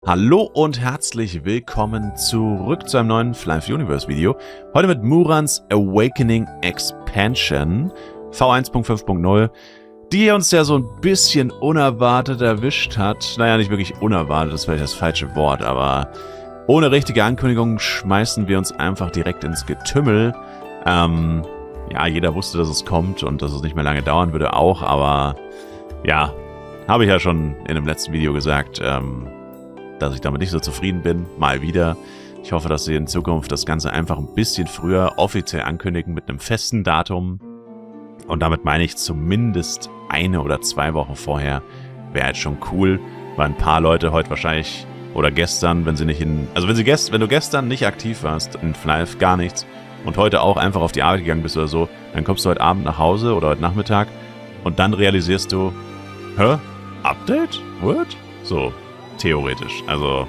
Hallo und herzlich willkommen zurück zu einem neuen Fly Universe Video. Heute mit Murans Awakening Expansion V1.5.0, die uns ja so ein bisschen unerwartet erwischt hat. Naja, nicht wirklich unerwartet, das ist vielleicht das falsche Wort, aber ohne richtige Ankündigung schmeißen wir uns einfach direkt ins Getümmel. Ja, jeder wusste, dass es kommt und dass es nicht mehr lange dauern würde auch, aber ja, habe ich ja schon in dem letzten Video gesagt, dass ich damit nicht so zufrieden bin, mal wieder. Ich hoffe, dass sie in Zukunft das Ganze einfach ein bisschen früher offiziell ankündigen mit einem festen Datum. Und damit meine ich zumindest 1 oder 2 Wochen vorher. Wäre jetzt schon cool, weil ein paar Leute heute wahrscheinlich oder gestern, wenn sie nicht in... Also wenn du gestern nicht aktiv warst in FNAF, gar nichts, und heute auch einfach auf die Arbeit gegangen bist oder so, dann kommst du heute Abend nach Hause oder heute Nachmittag und dann realisierst du, hä? Update? What? So. Theoretisch. Also,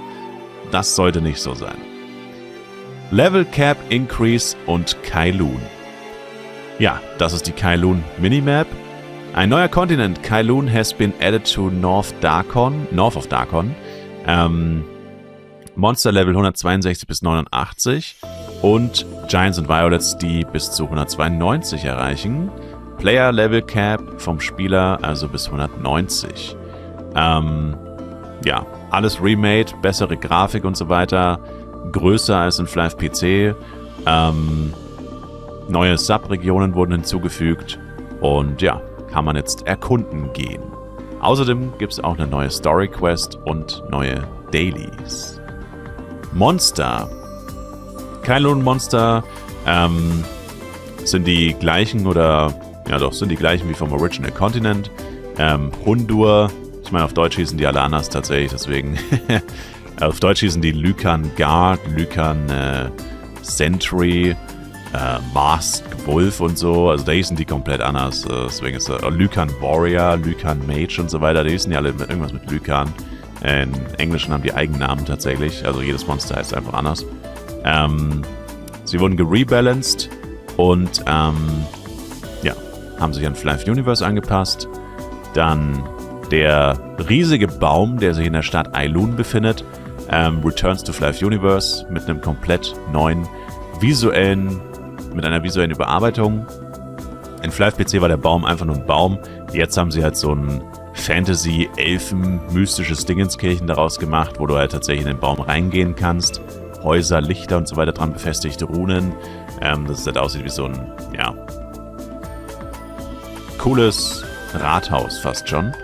das sollte nicht so sein. Level Cap Increase und Kailoon. Ja, das ist die Kailoon Minimap. Ein neuer Kontinent, Kailoon, has been added to North of Darkon. Monster Level 162 bis 89 und Giants and Violets, die bis zu 192 erreichen. Player Level Cap vom Spieler also bis 190. Ja, alles remade, bessere Grafik und so weiter, größer als in FNAF PC, neue Subregionen wurden hinzugefügt und ja, kann man jetzt erkunden gehen. Außerdem gibt es auch eine neue Story Quest und neue Dailies. Monster. Kailoon Monster sind die gleichen oder, ja doch, sind die gleichen wie vom Original Continent. Hundur. Ich meine, auf Deutsch hießen die alle anders tatsächlich, deswegen. Auf Deutsch hießen die Lycan Guard, Lycan Sentry, Masked Wolf und so. Also da hießen die komplett anders. Deswegen ist Lycan Warrior, Lycan Mage und so weiter. Die hießen ja alle mit irgendwas mit Lycan. In Englischen haben die Eigennamen tatsächlich. Also jedes Monster heißt einfach anders. Sie wurden gerebalanced und ja, haben sich an Fly Universe angepasst. Dann der riesige Baum, der sich in der Stadt Ailoon befindet, returns to Fly Universe mit einem komplett neuen mit einer visuellen Überarbeitung. In Fly PC war der Baum einfach nur ein Baum. Jetzt haben sie halt so ein Fantasy-Elfen-mystisches Dingenskirchen daraus gemacht, wo du halt tatsächlich in den Baum reingehen kannst. Häuser, Lichter und so weiter dran befestigte Runen. Das halt aussieht wie so ein, ja, cooles Rathaus fast schon.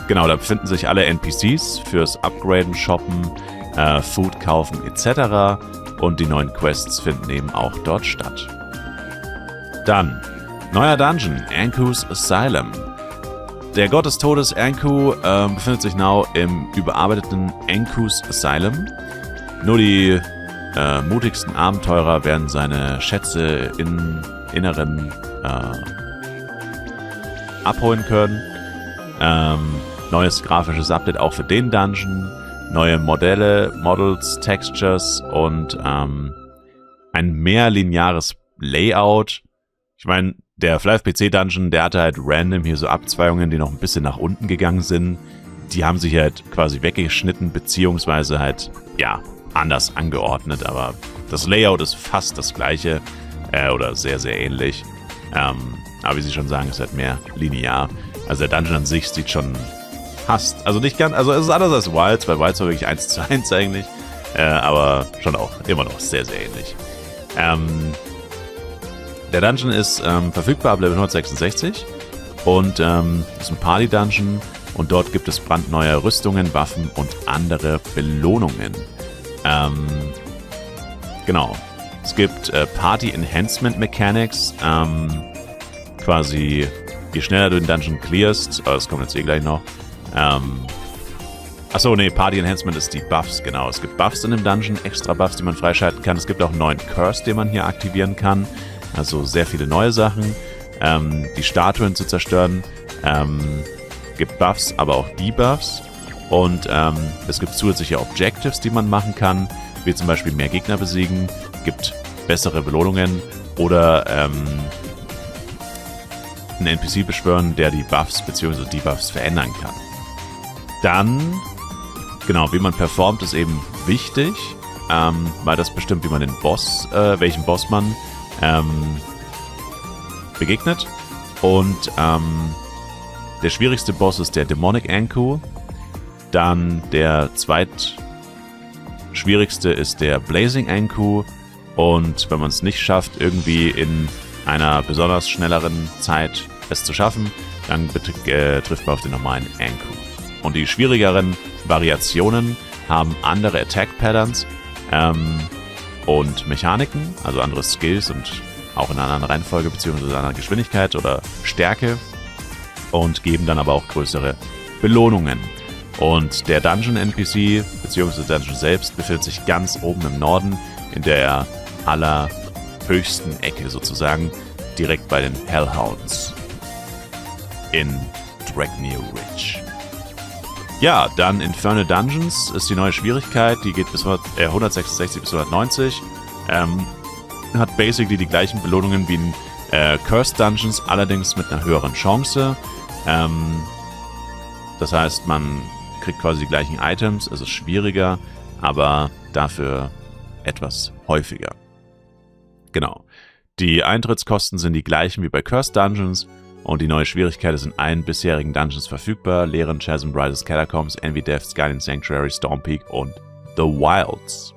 Genau, da befinden sich alle NPCs fürs Upgraden, Shoppen, Food kaufen etc. Und die neuen Quests finden eben auch dort statt. Dann, neuer Dungeon, Anku's Asylum. Der Gott des Todes Anku befindet sich now im überarbeiteten Anku's Asylum. Nur die mutigsten Abenteurer werden seine Schätze im Inneren abholen können. Neues grafisches Update auch für den Dungeon. Neue Models, Textures und ein mehr lineares Layout. Ich meine, der Fly PC Dungeon, der hatte halt random hier so Abzweigungen, die noch ein bisschen nach unten gegangen sind. Die haben sich halt quasi weggeschnitten, beziehungsweise halt, ja, anders angeordnet. Aber das Layout ist fast das gleiche oder sehr, sehr ähnlich. Aber wie Sie schon sagen, ist halt mehr linear. Also der Dungeon an sich sieht schon fast, also nicht ganz, also es ist anders als Wilds, weil Wilds war wirklich 1:1 eigentlich. Aber schon auch immer noch sehr, sehr ähnlich. Der Dungeon ist verfügbar ab Level 166 und ist ein Party-Dungeon und dort gibt es brandneue Rüstungen, Waffen und andere Belohnungen. Genau. Es gibt Party Enhancement Mechanics, quasi je schneller du den Dungeon clearst, das kommt jetzt eh gleich noch. Achso, nee, Party Enhancement ist die Buffs, genau. Es gibt Buffs in dem Dungeon, extra Buffs, die man freischalten kann. Es gibt auch einen neuen Curse, den man hier aktivieren kann. Also sehr viele neue Sachen. Die Statuen zu zerstören. Gibt Buffs, aber auch Debuffs. Und es gibt zusätzliche Objectives, die man machen kann. Wie zum Beispiel mehr Gegner besiegen. Gibt bessere Belohnungen. Oder einen NPC beschwören, der die Buffs bzw. Debuffs verändern kann. Dann, genau, wie man performt, ist eben wichtig, weil das bestimmt, wie man den Boss, welchen Boss man begegnet. Und der schwierigste Boss ist der Demonic Anku. Dann der zweitschwierigste ist der Blazing Anku. Und wenn man es nicht schafft, irgendwie in einer besonders schnelleren Zeit es zu schaffen, dann trifft man auf den normalen Anku. Und die schwierigeren Variationen haben andere Attack-Patterns und Mechaniken, also andere Skills und auch in einer anderen Reihenfolge bzw. in einer Geschwindigkeit oder Stärke und geben dann aber auch größere Belohnungen. Und der Dungeon-NPC bzw. Dungeon selbst befindet sich ganz oben im Norden in der allerhöchsten Ecke sozusagen, direkt bei den Hellhounds in Dragneel Ridge. Ja, dann Infernal Dungeons ist die neue Schwierigkeit, die geht bis 166 bis 190. Hat basically die gleichen Belohnungen wie in Cursed Dungeons, allerdings mit einer höheren Chance. Das heißt, man kriegt quasi die gleichen Items, es ist schwieriger, aber dafür etwas häufiger. Genau. Die Eintrittskosten sind die gleichen wie bei Cursed Dungeons und die neue Schwierigkeit ist in allen bisherigen Dungeons verfügbar. Leeren Chasm, Brightest Catacombs, Envy Depths, Guardian Sanctuary, Storm Peak und The Wilds.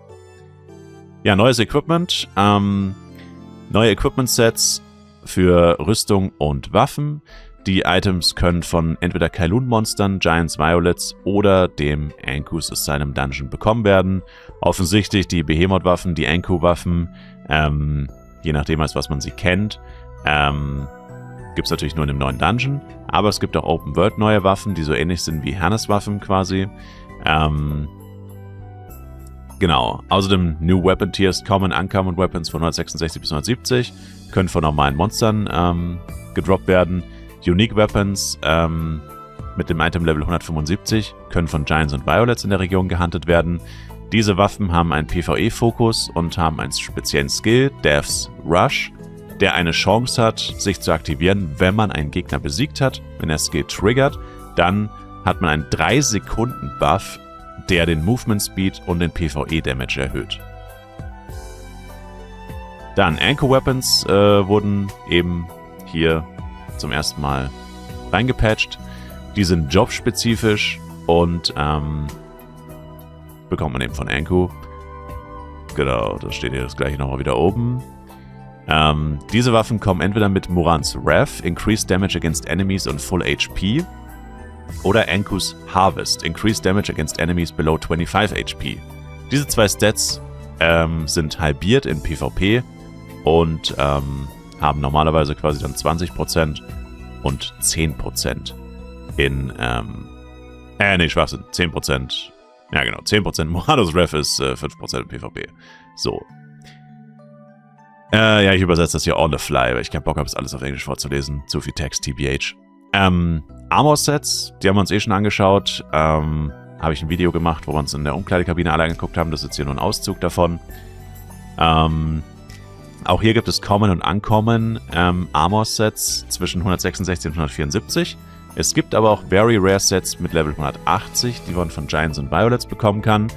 Ja, neues Equipment. Neue Equipment-Sets für Rüstung und Waffen. Die Items können von entweder Kylun-Monstern, Giants Violets oder dem Anku's Asylum Dungeon bekommen werden. Offensichtlich die Behemoth-Waffen, die Anku-Waffen, je nachdem, als was man sie kennt, gibt es natürlich nur in dem neuen Dungeon. Aber es gibt auch Open-World neue Waffen, die so ähnlich sind wie Hannes Waffen quasi. Genau. Außerdem New Weapon Tiers kommen, Uncommon Weapons von 166 bis 170, können von normalen Monstern gedroppt werden. Unique Weapons mit dem Item Level 175 können von Giants und Violets in der Region gehuntet werden. Diese Waffen haben einen PvE-Fokus und haben einen speziellen Skill, Death's Rush, der eine Chance hat, sich zu aktivieren, wenn man einen Gegner besiegt hat. Wenn der Skill triggert, dann hat man einen 3-Sekunden-Buff, der den Movement Speed und den PvE-Damage erhöht. Dann Anku Weapons wurden eben hier zum ersten Mal reingepatcht. Die sind jobspezifisch und bekommt man eben von Anku. Genau, das steht hier das gleiche nochmal wieder oben. Diese Waffen kommen entweder mit Murans Wrath, Increased Damage against Enemies und Full HP, oder Anku's Harvest, Increased Damage against Enemies below 25 HP. Diese zwei Stats sind halbiert in PvP und haben normalerweise quasi dann 20% und 10% in, Schwachsinn, 10%, ja genau, 10% Muranos Wrath ist 5% in PvP. So. Ja, ich übersetze das hier on the fly, weil ich keinen Bock habe, das alles auf Englisch vorzulesen. Zu viel Text, TBH. Armor-Sets, die haben wir uns schon angeschaut. Habe ich ein Video gemacht, wo wir uns in der Umkleidekabine alle angeguckt haben. Das ist jetzt hier nur ein Auszug davon. Auch hier gibt es Common und Uncommon Armor-Sets zwischen 166 und 174. Es gibt aber auch Very Rare Sets mit Level 180, die man von Giants und Violets bekommen kann.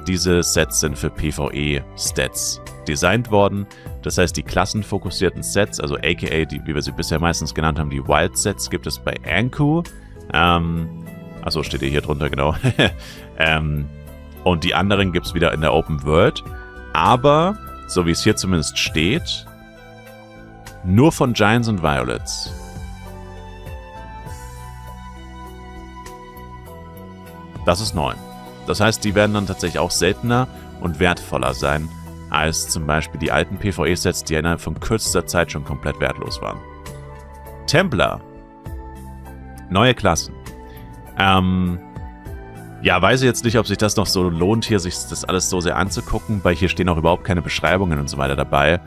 Diese Sets sind für PvE-Stats designt worden. Das heißt, die klassenfokussierten Sets, also aka, wie wir sie bisher meistens genannt haben, die Wild-Sets, gibt es bei Anku. Achso, steht hier drunter, genau. Und die anderen gibt es wieder in der Open World. Aber, so wie es hier zumindest steht, nur von Giants und Violets. Das ist neu. Das heißt, die werden dann tatsächlich auch seltener und wertvoller sein als zum Beispiel die alten PvE-Sets, die innerhalb von kürzester Zeit schon komplett wertlos waren. Templar. Neue Klassen. Ja, weiß ich jetzt nicht, ob sich das noch so lohnt, hier sich das alles so sehr anzugucken, weil hier stehen auch überhaupt keine Beschreibungen und so weiter dabei.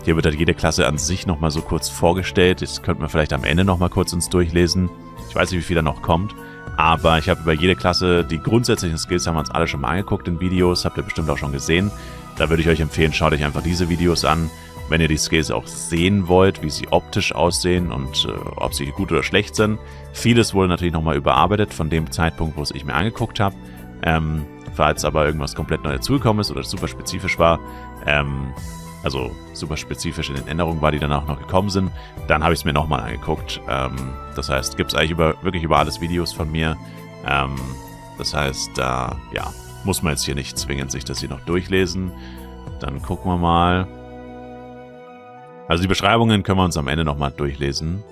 Hier wird halt jede Klasse an sich nochmal so kurz vorgestellt. Das könnte man vielleicht am Ende nochmal kurz uns durchlesen. Ich weiß nicht, wie viel da noch kommt. Aber ich habe über jede Klasse, die grundsätzlichen Skills haben wir uns alle schon mal angeguckt in Videos, habt ihr bestimmt auch schon gesehen. Da würde ich euch empfehlen, schaut euch einfach diese Videos an. wenn ihr die Skills auch sehen wollt, wie sie optisch aussehen und ob sie gut oder schlecht sind. Vieles wurde natürlich nochmal überarbeitet von dem Zeitpunkt, wo es ich mir angeguckt habe. Falls aber irgendwas komplett neu dazugekommen ist oder super spezifisch war, also super spezifisch in den Änderungen war, die danach noch gekommen sind, dann habe ich es mir nochmal angeguckt. Das heißt, gibt es eigentlich wirklich über alles Videos von mir. Das heißt, ja, muss man jetzt hier nicht zwingend sich das hier noch durchlesen. Dann gucken wir mal. Also die Beschreibungen können wir uns am Ende nochmal durchlesen.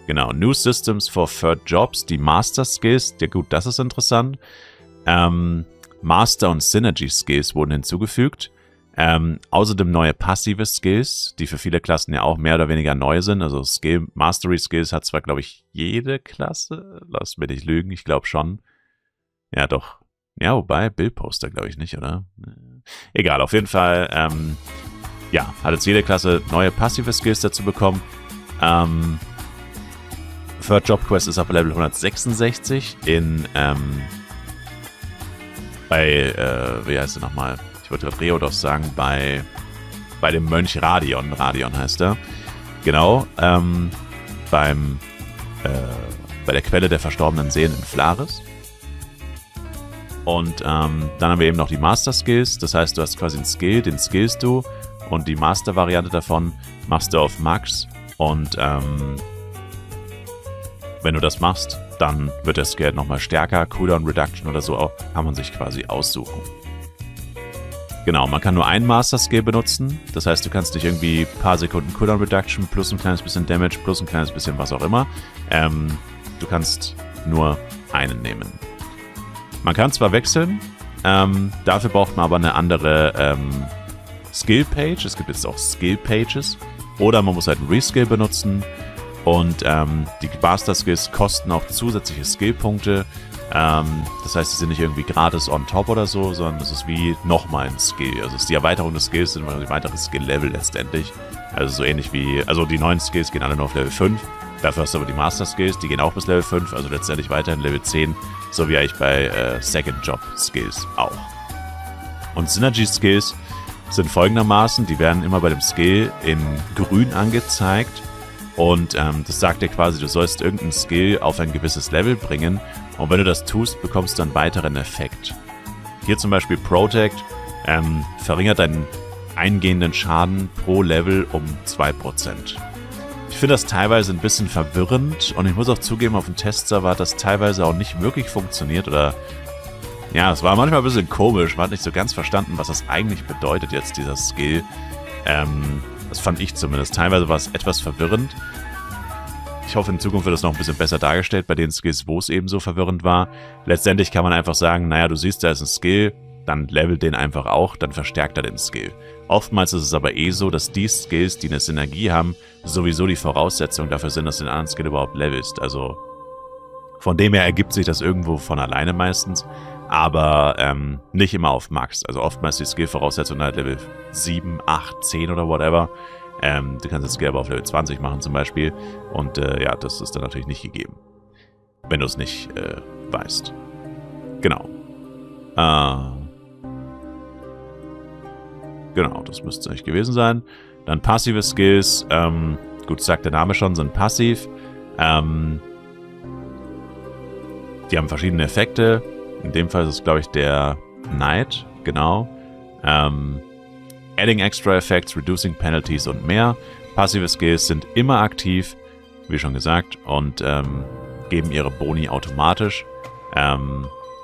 Genau, New Systems for Third Jobs, die Master Skills. Ja gut, das ist interessant. Master und Synergy Skills wurden hinzugefügt. Außerdem neue passive Skills, die für viele Klassen ja auch mehr oder weniger neu sind. Also Mastery Skills hat zwar, glaube ich, jede Klasse. Lass mich nicht lügen, ich glaube schon. Ja, doch. Ja, wobei, Bildposter glaube ich nicht, oder? Egal, auf jeden Fall, ja, hat jetzt jede Klasse neue passive Skills dazu bekommen. Third Job Quest ist auf Level 166 wie heißt er nochmal? Ich wollte gerade Reodos sagen, bei dem Mönch Radion. Radion heißt er. Genau, bei der Quelle der verstorbenen Seelen in Flaris. Und dann haben wir eben noch die Master Skills. Das heißt, du hast quasi einen Skill, den skillst du. Und die Master-Variante davon machst du auf Max. Und wenn du das machst, dann wird der Skill nochmal stärker. Cooldown Reduction oder so kann man sich quasi aussuchen. Genau, man kann nur einen Master-Skill benutzen. Das heißt, du kannst nicht irgendwie ein paar Sekunden Cooldown Reduction plus ein kleines bisschen Damage plus ein kleines bisschen was auch immer. Du kannst nur einen nehmen. Man kann zwar wechseln, dafür braucht man aber eine andere Skill-Page. Es gibt jetzt auch Skill-Pages. Oder man muss halt einen Reskill benutzen. Und die Master-Skills kosten auch zusätzliche Skill-Punkte. Das heißt, sie sind nicht irgendwie gratis on top oder so, sondern das ist wie nochmal ein Skill. Also es ist die Erweiterung des Skills, sind ein weiteres Skill-Level letztendlich. Also so ähnlich wie, also die neuen Skills gehen alle nur auf Level 5. Dafür hast du aber die Master-Skills, die gehen auch bis Level 5, also letztendlich weiterhin Level 10, so wie eigentlich bei Second-Job-Skills auch. Und Synergy-Skills sind folgendermaßen, die werden immer bei dem Skill in grün angezeigt. Und das sagt dir quasi, du sollst irgendeinen Skill auf ein gewisses Level bringen. Und wenn du das tust, bekommst du einen weiteren Effekt. Hier zum Beispiel Protect verringert deinen eingehenden Schaden pro Level um 2%. Ich finde das teilweise ein bisschen verwirrend. Und ich muss auch zugeben, auf dem Testserver hat das teilweise auch nicht wirklich funktioniert. Oder ja, es war manchmal ein bisschen komisch. Man hat nicht so ganz verstanden, was das eigentlich bedeutet jetzt, dieser Skill. Das fand ich zumindest. Teilweise war es etwas verwirrend. Ich hoffe, in Zukunft wird das noch ein bisschen besser dargestellt bei den Skills, wo es eben so verwirrend war. Letztendlich kann man einfach sagen, naja, du siehst, da ist ein Skill, dann levelt den einfach auch, dann verstärkt er den Skill. Oftmals ist es aber so, dass die Skills, die eine Synergie haben, sowieso die Voraussetzung dafür sind, dass du den anderen Skill überhaupt levelst. Also von dem her ergibt sich das irgendwo von alleine meistens. Aber nicht immer auf Max. Also oftmals die Skill-Voraussetzung halt Level 7, 8, 10 oder whatever. Du kannst das Skill aber auf Level 20 machen zum Beispiel. Und ja, das ist dann natürlich nicht gegeben. Wenn du es nicht weißt. Genau. Genau, das müsste es eigentlich gewesen sein. Dann passive Skills. Gut, sagt der Name schon, sind passiv. Die haben verschiedene Effekte. In dem Fall ist es, glaube ich, der Knight, genau. Adding extra effects, reducing penalties und mehr. Passive Skills sind immer aktiv, wie schon gesagt, und geben ihre Boni automatisch.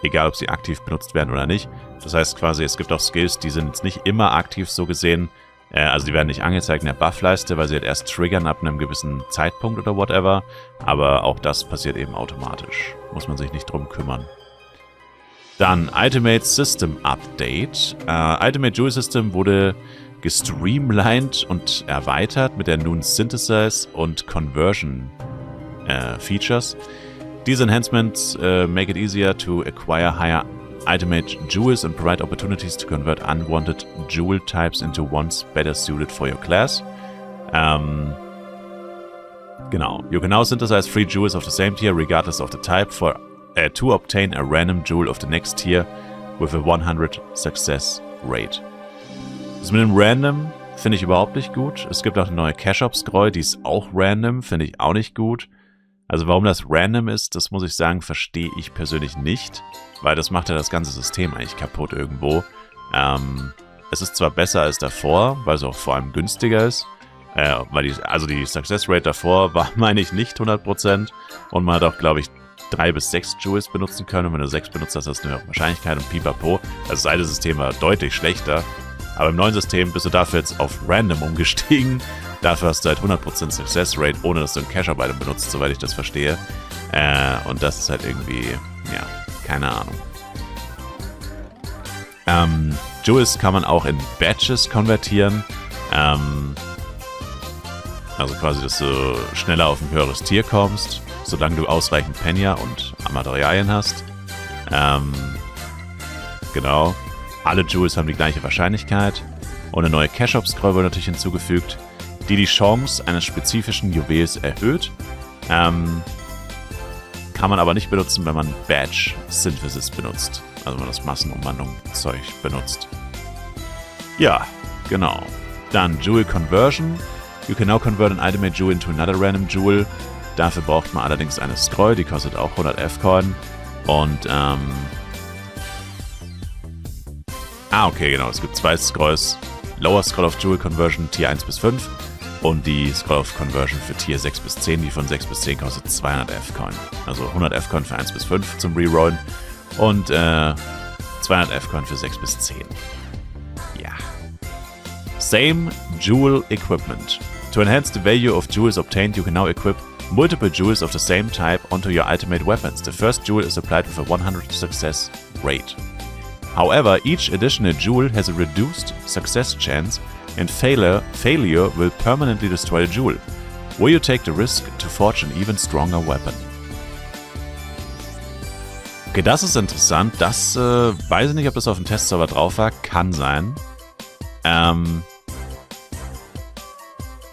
Egal, ob sie aktiv benutzt werden oder nicht. Das heißt quasi, es gibt auch Skills, die sind jetzt nicht immer aktiv so gesehen. Also die werden nicht angezeigt in der Buffleiste, weil sie halt erst triggern ab einem gewissen Zeitpunkt oder whatever. Aber auch das passiert eben automatisch. Muss man sich nicht drum kümmern. Dann Ultimate System Update. Ultimate Jewel System wurde gestreamlined und erweitert mit der nun Synthesis und Conversion Features. These enhancements make it easier to acquire higher Ultimate Jewels and provide opportunities to convert unwanted Jewel types into ones better suited for your class. Genau. You can now synthesize 3 Jewels of the same tier regardless of the type to obtain a random Jewel of the next tier with a 100 Success Rate. Das mit dem Random finde ich überhaupt nicht gut. Es gibt auch eine neue Cash-Up-Scroll, die ist auch random, finde ich auch nicht gut. Also warum das random ist, das muss ich sagen, verstehe ich persönlich nicht, weil das macht ja das ganze System eigentlich kaputt irgendwo. Es ist zwar besser als davor, weil es auch vor allem günstiger ist, weil die Success Rate davor war, meine ich, nicht 100% und man hat auch, glaube ich, 3 bis 6 Jewels benutzen können und wenn du 6 benutzt hast, hast du eine höhere Wahrscheinlichkeit und pipapo. Also das alte System war deutlich schlechter, aber im neuen System bist du dafür jetzt auf Random umgestiegen. Dafür hast du halt 100% Success Rate, ohne dass du ein Cash-Up-Item benutzt, soweit ich das verstehe. Und das ist halt irgendwie, ja, keine Ahnung. Jewels kann man auch in Badges konvertieren. Also quasi, dass du schneller auf ein höheres Tier kommst, solange du ausreichend Penya und Materialien hast. Genau. Alle Jewels haben die gleiche Wahrscheinlichkeit. Und eine neue Cash-Up-Scroll wird natürlich hinzugefügt, die Chance eines spezifischen Juwels erhöht. Kann man aber nicht benutzen, wenn man Badge Synthesis benutzt. Also wenn man das Massenumwandlung-Zeug benutzt. Ja, genau. Dann Jewel Conversion. You can now convert an Ultimate Jewel into another random Jewel. Dafür braucht man allerdings eine Scroll, die kostet auch 100 F-Coin. Und, okay, genau. Es gibt 2 Scrolls. Lower Scroll of Jewel Conversion, Tier 1 bis 5. Und die Scroll of Conversion für Tier 6 bis 10, die von 6 bis 10 kostet 200 F-Coin. Also 100 F-Coin für 1 bis 5 zum Rerollen und 200 F-Coin für 6 bis 10. Ja. Same Jewel Equipment. To enhance the value of jewels obtained, you can now equip multiple jewels of the same type onto your ultimate weapons. The first jewel is applied with a 100 success rate. However, each additional jewel has a reduced success chance and failure will permanently destroy the jewel. Will you take the risk to forge an even stronger weapon? Okay, das ist interessant. Das weiß ich nicht, ob das auf dem Testserver drauf war. Kann sein.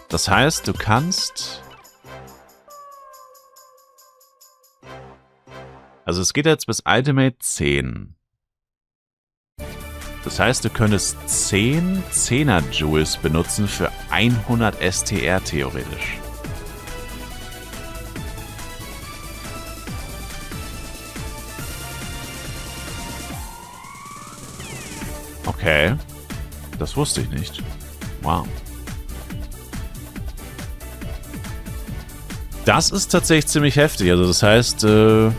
Das heißt, du kannst... Also es geht jetzt bis Ultimate 10. Das heißt, du könntest 10 10er-Jewels benutzen für 100 STR theoretisch. Okay. Das wusste ich nicht. Wow. Das ist tatsächlich ziemlich heftig. Also das heißt, ein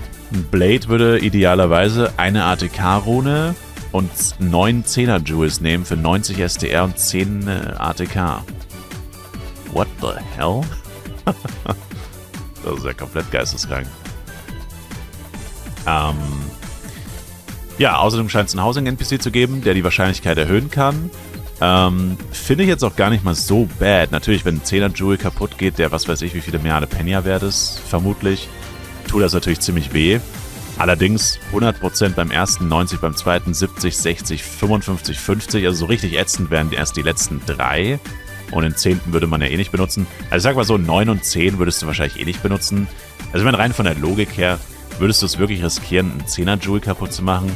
Blade würde idealerweise eine ATK-Rune und 9 10er-Jewels nehmen für 90 STR und 10 ATK. What the hell? Das ist ja komplett geisteskrank. Ja, außerdem scheint es einen Housing-NPC zu geben, der die Wahrscheinlichkeit erhöhen kann. Finde ich jetzt auch gar nicht mal so bad. Natürlich, wenn ein 10er-Jewel kaputt geht, der was weiß ich, wie viele Milliarden Penya wert ist, vermutlich, tut das natürlich ziemlich weh. Allerdings 100% beim ersten, 90 beim zweiten, 70, 60, 55, 50. Also so richtig ätzend wären erst die letzten 3. Und den 10. würde man ja eh nicht benutzen. Also sag mal so, 9 und 10 würdest du wahrscheinlich eh nicht benutzen. Also wenn rein von der Logik her, würdest du es wirklich riskieren, einen 10er-Jewel kaputt zu machen?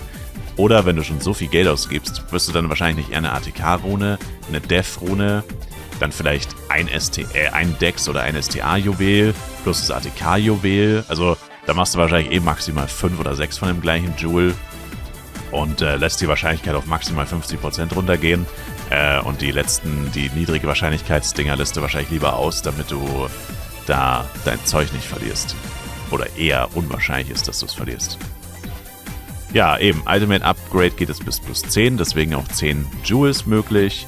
Oder wenn du schon so viel Geld ausgibst, wirst du dann wahrscheinlich nicht eher eine ATK-Rune, eine Death-Rune, dann vielleicht ein Dex oder ein STA-Juwel plus das ATK-Juwel. Also da machst du wahrscheinlich eh maximal 5 oder 6 von dem gleichen Jewel und lässt die Wahrscheinlichkeit auf maximal 50% runtergehen. Und die niedrige Wahrscheinlichkeitsdinger lässt du wahrscheinlich lieber aus, damit du da dein Zeug nicht verlierst. Oder eher unwahrscheinlich ist, dass du es verlierst. Ja, eben, Ultimate Upgrade geht es bis plus 10, deswegen auch 10 Jewels möglich.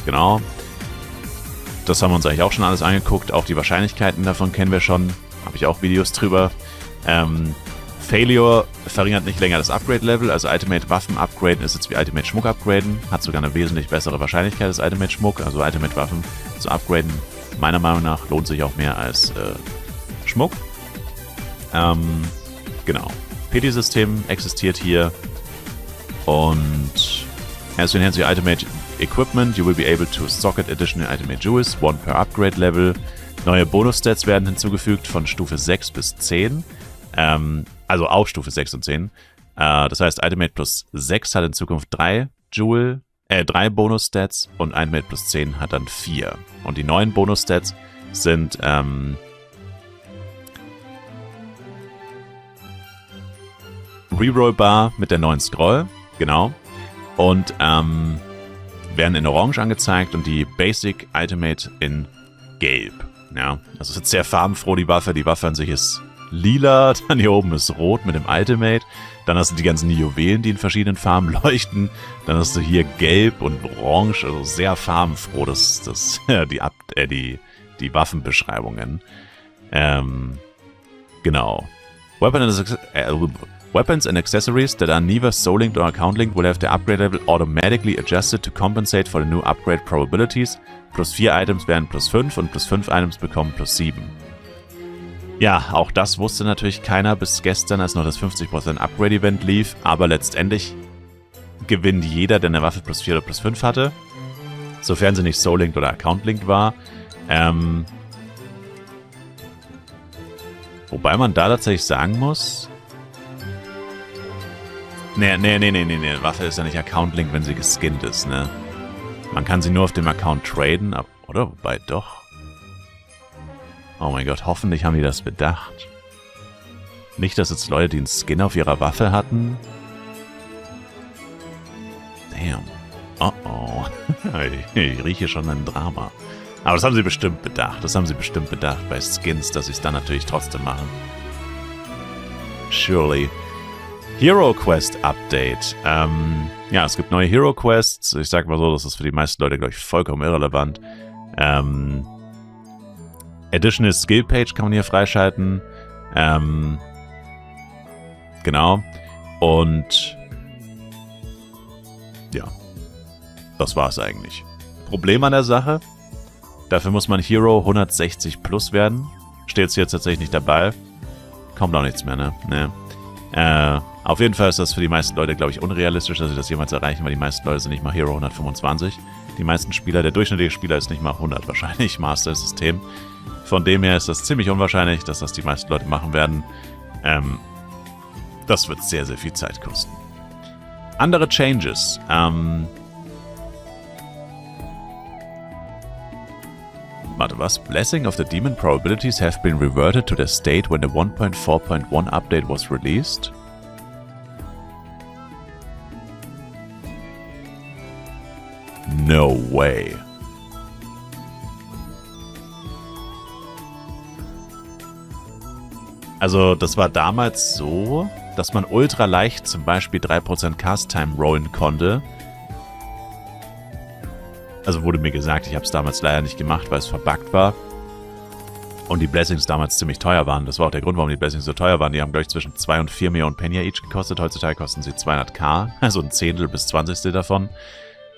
Genau. Das haben wir uns eigentlich auch schon alles angeguckt. Auch die Wahrscheinlichkeiten davon kennen wir schon. Habe ich auch Videos drüber. Failure verringert nicht länger das Upgrade-Level. Also Ultimate Waffen upgraden ist jetzt wie Ultimate Schmuck upgraden. Hat sogar eine wesentlich bessere Wahrscheinlichkeit als Ultimate Schmuck. Also Ultimate Waffen zu upgraden, meiner Meinung nach, lohnt sich auch mehr als Schmuck. Genau. PD-System existiert hier. Und as you enhance your Ultimate Equipment, you will be able to socket additional Ultimate Jewels, 1 per Upgrade Level. Neue Bonus-Stats werden hinzugefügt von Stufe 6 bis 10. Also auf Stufe 6 und 10. Das heißt, Ultimate plus 6 hat in Zukunft 3 Jewel 3 Bonus-Stats und Itemate plus 10 hat dann 4. Und die neuen Bonus-Stats sind Reroll-Bar mit der neuen Scroll, genau. Und werden in Orange angezeigt und die Basic Itemate in Gelb. Ja, also ist jetzt sehr farbenfroh, die Waffe. Die Waffe an sich ist lila, dann hier oben ist rot mit dem Ultimate. Dann hast du die ganzen Juwelen, die in verschiedenen Farben leuchten. Dann hast du hier gelb und orange, also sehr farbenfroh, die Waffenbeschreibungen. Genau. Weapons and accessories that are neither soul-linked or account-linked will have their upgrade level automatically adjusted to compensate for the new upgrade probabilities. Plus 4 Items werden plus 5 und plus 5 Items bekommen plus 7. Ja, auch das wusste natürlich keiner bis gestern, als noch das 50% Upgrade-Event lief. Aber letztendlich gewinnt jeder, der eine Waffe plus 4 oder plus 5 hatte. Sofern sie nicht soul-linked oder account-linked war. Wobei man da tatsächlich sagen muss... Nee. Waffe ist ja nicht Account-Link, wenn sie geskinnt ist, ne? Man kann sie nur auf dem Account traden, oder? Wobei doch. Oh mein Gott, hoffentlich haben die das bedacht. Nicht, dass jetzt Leute, die einen Skin auf ihrer Waffe hatten... Damn. Oh. Ich rieche schon ein Drama. Aber das haben sie bestimmt bedacht. Bei Skins, dass sie es dann natürlich trotzdem machen. Surely. Hero Quest Update. Ja, es gibt neue Hero Quests. Ich sag mal so, das ist für die meisten Leute, glaube ich, vollkommen irrelevant. Additional Skill Page kann man hier freischalten. Genau. Und ja, das war's eigentlich. Problem an der Sache, dafür muss man Hero 160 plus werden. Steht jetzt tatsächlich nicht dabei. Kommt auch nichts mehr, ne? Ne. Auf jeden Fall ist das für die meisten Leute, glaube ich, unrealistisch, dass sie das jemals erreichen, weil die meisten Leute sind nicht mal Hero 125. Die meisten Spieler, der durchschnittliche Spieler ist nicht mal 100 wahrscheinlich, Master-System. Von dem her ist das ziemlich unwahrscheinlich, dass das die meisten Leute machen werden. Das wird sehr, sehr viel Zeit kosten. Andere Changes. Warte, was? Blessing of the Demon probabilities have been reverted to the state when the 1.4.1 update was released? No way. Also, das war damals so, dass man ultra leicht zum Beispiel 3% Cast-Time rollen konnte. Also wurde mir gesagt, ich habe es damals leider nicht gemacht, weil es verbuggt war. Und die Blessings damals ziemlich teuer waren. Das war auch der Grund, warum die Blessings so teuer waren. Die haben, glaube ich, zwischen 2 und 4 Millionen Penny each gekostet. Heutzutage kosten sie 200k, also ein Zehntel bis 20. davon.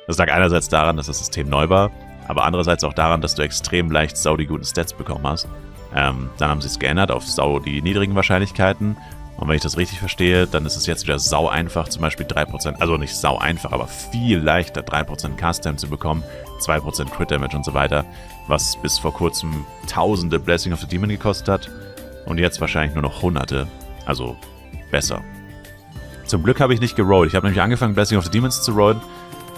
Das lag einerseits daran, dass das System neu war, aber andererseits auch daran, dass du extrem leicht sau die guten Stats bekommen hast. Dann haben sie es geändert auf sau die niedrigen Wahrscheinlichkeiten. Und wenn ich das richtig verstehe, dann ist es jetzt wieder sau einfach, zum Beispiel 3%, also nicht sau einfach, aber viel leichter 3% Cast-Time zu bekommen, 2% Crit-Damage und so weiter, was bis vor kurzem tausende Blessing of the Demon gekostet hat und jetzt wahrscheinlich nur noch hunderte, also besser. Zum Glück habe ich nicht gerollt, ich habe nämlich angefangen Blessing of the Demons zu rollen,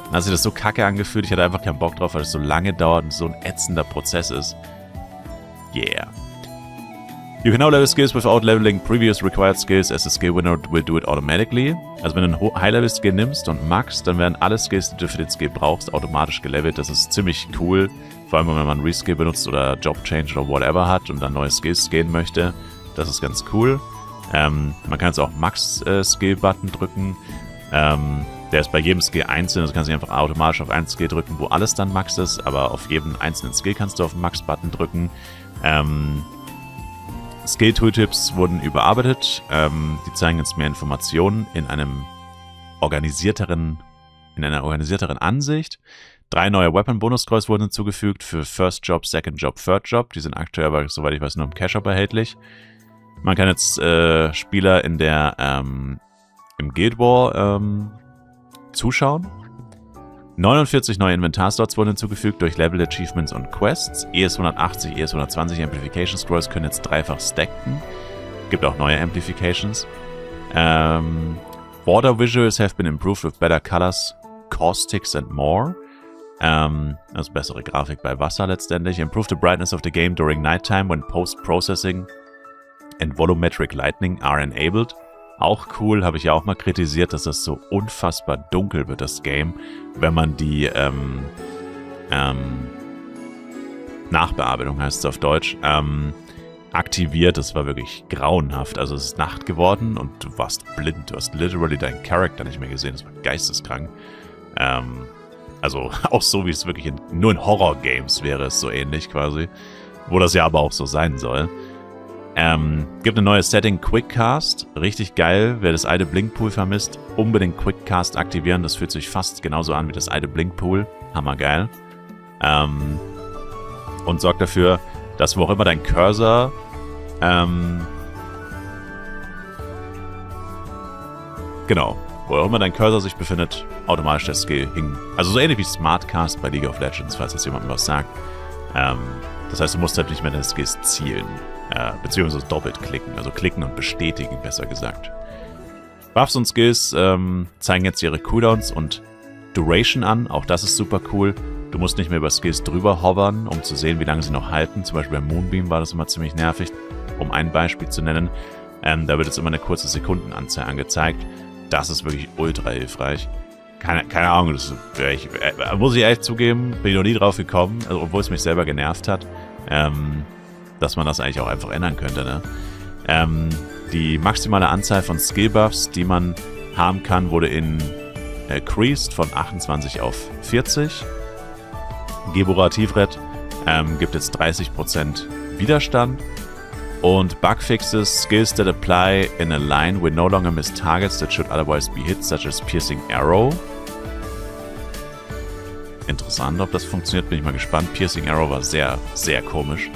dann hat sich das so kacke angefühlt, ich hatte einfach keinen Bock drauf, weil es so lange dauert und so ein ätzender Prozess ist. Yeah. You can now level skills without leveling previous required skills as the skill winner will do it automatically. Also wenn du einen High-Level-Skill nimmst und maxst, dann werden alle Skills, die du für den Skill brauchst, automatisch gelevelt. Das ist ziemlich cool. Vor allem, wenn man einen Reskill benutzt oder Job-Change oder whatever hat und dann neue Skills gehen möchte. Das ist ganz cool. Man kann jetzt auch Max-Skill-Button drücken. Der ist bei jedem Skill einzeln. Also kannst du einfach automatisch auf einen Skill drücken, wo alles dann Max ist. Aber auf jedem einzelnen Skill kannst du auf den Max-Button drücken. Skill-Tooltips wurden überarbeitet. Die zeigen jetzt mehr Informationen in einer organisierteren Ansicht. 3 neue Weapon-Bonus-Scrolls wurden hinzugefügt für First Job, Second Job, Third Job. Die sind aktuell aber, soweit ich weiß, nur im Cash-Up erhältlich. Man kann jetzt Spieler in der im Guild War zuschauen. 49 neue Inventarslots wurden hinzugefügt durch Level Achievements und Quests. ES180, ES120 Amplification Scrolls können jetzt dreifach stacken. Gibt auch neue Amplifications. Border Visuals have been improved with better colors Caustics and More. Also bessere Grafik bei Wasser letztendlich. Improve the brightness of the game during nighttime when post-processing and volumetric lighting are enabled. Auch cool, habe ich ja auch mal kritisiert, dass das so unfassbar dunkel wird, das Game, wenn man die Nachbearbeitung, heißt es auf Deutsch, aktiviert. Das war wirklich grauenhaft. Also es ist Nacht geworden und du warst blind. Du hast literally deinen Charakter nicht mehr gesehen. Das war geisteskrank. Also auch so, wie es wirklich nur in Horror-Games wäre es so ähnlich quasi. Wo das ja aber auch so sein soll. Gibt eine neue Setting, Quickcast. Richtig geil. Wer das Ide Blinkpool vermisst, unbedingt Quickcast aktivieren. Das fühlt sich fast genauso an wie das Ide Blinkpool. Hammergeil. Und sorgt dafür, dass wo auch immer dein Cursor genau, wo auch immer dein Cursor sich befindet, automatisch der Skill hing. Also so ähnlich wie Smartcast bei League of Legends, falls das jemandem was sagt. Das heißt, du musst halt nicht mehr deine Skills zielen. Beziehungsweise doppelt klicken. Also klicken und bestätigen, besser gesagt. Buffs und Skills zeigen jetzt ihre Cooldowns und Duration an. Auch das ist super cool. Du musst nicht mehr über Skills drüber hovern, um zu sehen, wie lange sie noch halten. Zum Beispiel bei Moonbeam war das immer ziemlich nervig, um ein Beispiel zu nennen. Da wird jetzt immer eine kurze Sekundenanzahl angezeigt. Das ist wirklich ultra hilfreich. Keine Ahnung, das muss ich ehrlich zugeben, bin ich noch nie drauf gekommen, also, obwohl es mich selber genervt hat, dass man das eigentlich auch einfach ändern könnte. Ne? Die maximale Anzahl von Skill-Buffs, die man haben kann, wurde increased von 28 auf 40. Gebura Tiefred gibt jetzt 30% Widerstand. Und Bugfixes, Skills that apply in a line will no longer miss targets that should otherwise be hit, such as Piercing Arrow. Interessant, ob das funktioniert, bin ich mal gespannt. Piercing Arrow war sehr, sehr komisch.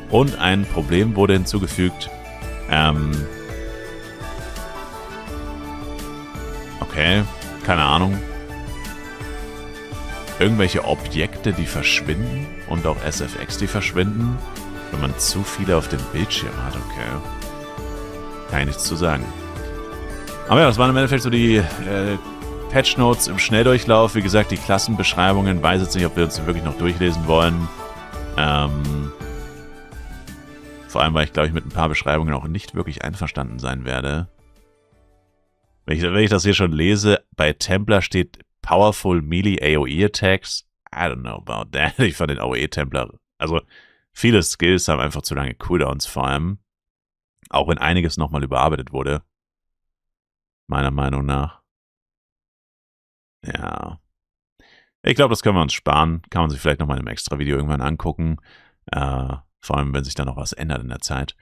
Und ein Problem wurde hinzugefügt. Okay, keine Ahnung. Irgendwelche Objekte, die verschwinden und auch SFX, die verschwinden, wenn man zu viele auf dem Bildschirm hat. Okay. Kann ich nichts zu sagen. Aber ja, das waren im Endeffekt so die Patch Notes im Schnelldurchlauf. Wie gesagt, die Klassenbeschreibungen, weiß jetzt nicht, ob wir uns wirklich noch durchlesen wollen. Vor allem, weil ich, glaube ich, mit ein paar Beschreibungen auch nicht wirklich einverstanden sein werde. Wenn ich das hier schon lese, bei Templar steht Powerful Melee AoE Attacks. I don't know about that. Ich fand den AoE Templar, also viele Skills haben einfach zu lange Cooldowns vor allem. Auch wenn einiges nochmal überarbeitet wurde. Meiner Meinung nach. Ja. Ich glaube, das können wir uns sparen. Kann man sich vielleicht nochmal im extra Video irgendwann angucken. Vor allem, wenn sich da noch was ändert in der Zeit.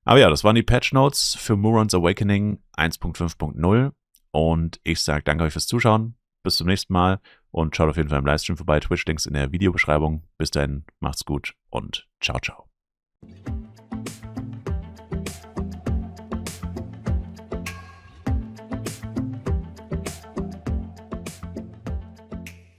Aber ja, das waren die Patch Notes für Murons Awakening 1.5.0. Und ich sage danke euch fürs Zuschauen. Bis zum nächsten Mal und schaut auf jeden Fall im Livestream vorbei. Twitch-Links in der Videobeschreibung. Bis dahin, macht's gut und ciao, ciao.